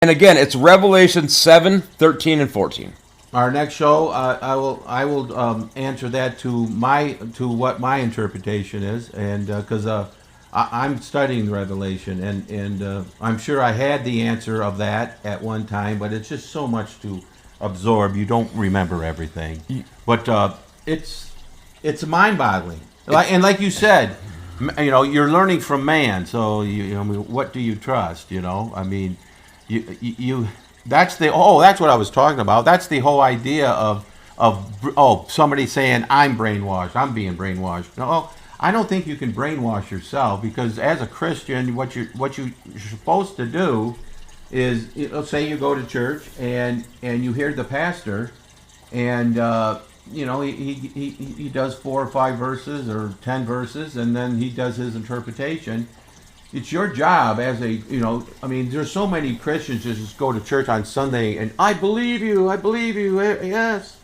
And again, it's Revelation 7, 13, and 14. Our next show, I will answer that to what my interpretation is, and because I'm studying the Revelation, and I'm sure I had the answer of that at one time, but it's just so much to absorb. You don't remember everything, but it's mind-boggling. Like you said, you're learning from man. So what do you trust? I mean, you that's what I was talking about. That's the whole idea of somebody saying I'm brainwashed. I'm being brainwashed. No, I don't think you can brainwash yourself, because as a Christian, what you're supposed to do is, say you go to church and you hear the pastor, and he does 4 or 5 verses or 10 verses, and then he does his interpretation. It's your job as there's so many Christians that just go to church on Sunday and I believe you, yes,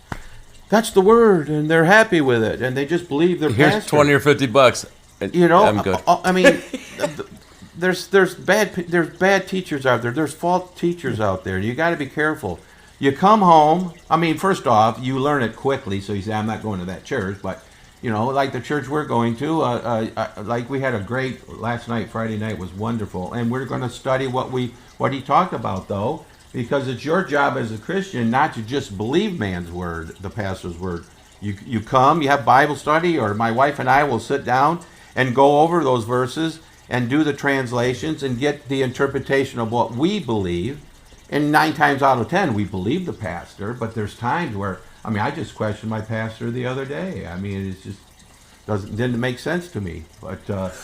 that's the word, and they're happy with it, and they just believe their pastor. Here's $20 or $50. I'm good. I mean, there's bad teachers out there. There's false teachers out there. You got to be careful. You come home. I mean, first off, you learn it quickly, so you say, I'm not going to that church, but. Like the church we're going to, like we had a great last night, Friday night was wonderful, and we're going to study what he talked about, though, because it's your job as a Christian not to just believe man's word, the pastor's word. You come, you have Bible study, or my wife and I will sit down and go over those verses and do the translations and get the interpretation of what we believe. And 9 times out of 10, we believe the pastor, but there's times where, I just questioned my pastor the other day. It just didn't make sense to me. But that's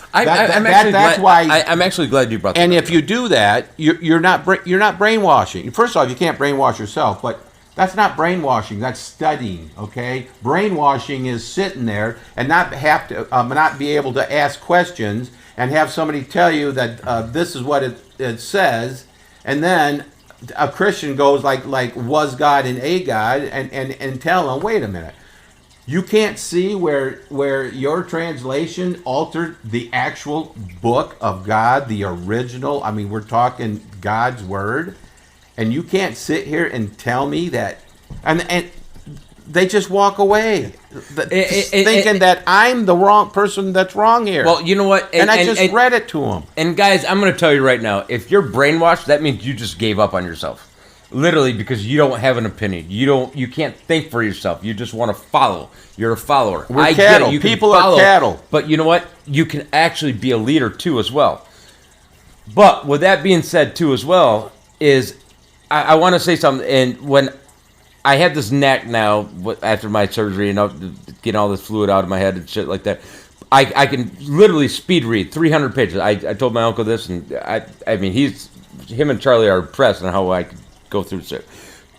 why I'm actually glad you brought that up. And up. if you do that, you're not brainwashing. First off, you can't brainwash yourself, but that's not brainwashing. That's studying. Okay, brainwashing is sitting there and not be able to ask questions and have somebody tell you that this is what it says, and then a Christian goes like was God and a God and tell them, wait a minute, you can't see where your translation altered the actual book of God, the original. We're talking God's word, and you can't sit here and tell me that, and they just walk away thinking that I'm the wrong person that's wrong here. Well, you know what? And I just read it to them. And guys, I'm going to tell you right now, if you're brainwashed, that means you just gave up on yourself. Literally, because you don't have an opinion. You can't think for yourself. You just want to follow. You're a follower. We're cattle. People are cattle. But you know what? You can actually be a leader too as well. But with that being said too as well, is I want to say something. And when I have this knack now after my surgery, getting all this fluid out of my head and shit like that, I can literally speed read 300 pages. I told my uncle this, and him and Charlie are impressed on how I could go through shit.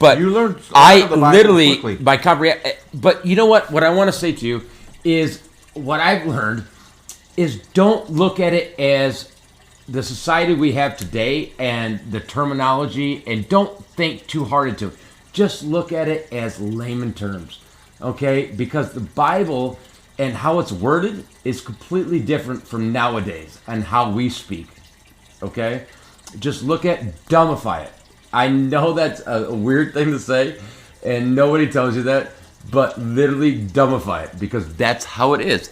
But you learned I literally by comprehend. But you know what? What I want to say to you is what I've learned is don't look at it as the society we have today and the terminology, and don't think too hard into it. Just look at it as layman terms, okay? Because the Bible and how it's worded is completely different from nowadays and how we speak, okay? Just look at dumbify it. I know that's a weird thing to say, and nobody tells you that, but literally dumbify it, because that's how it is.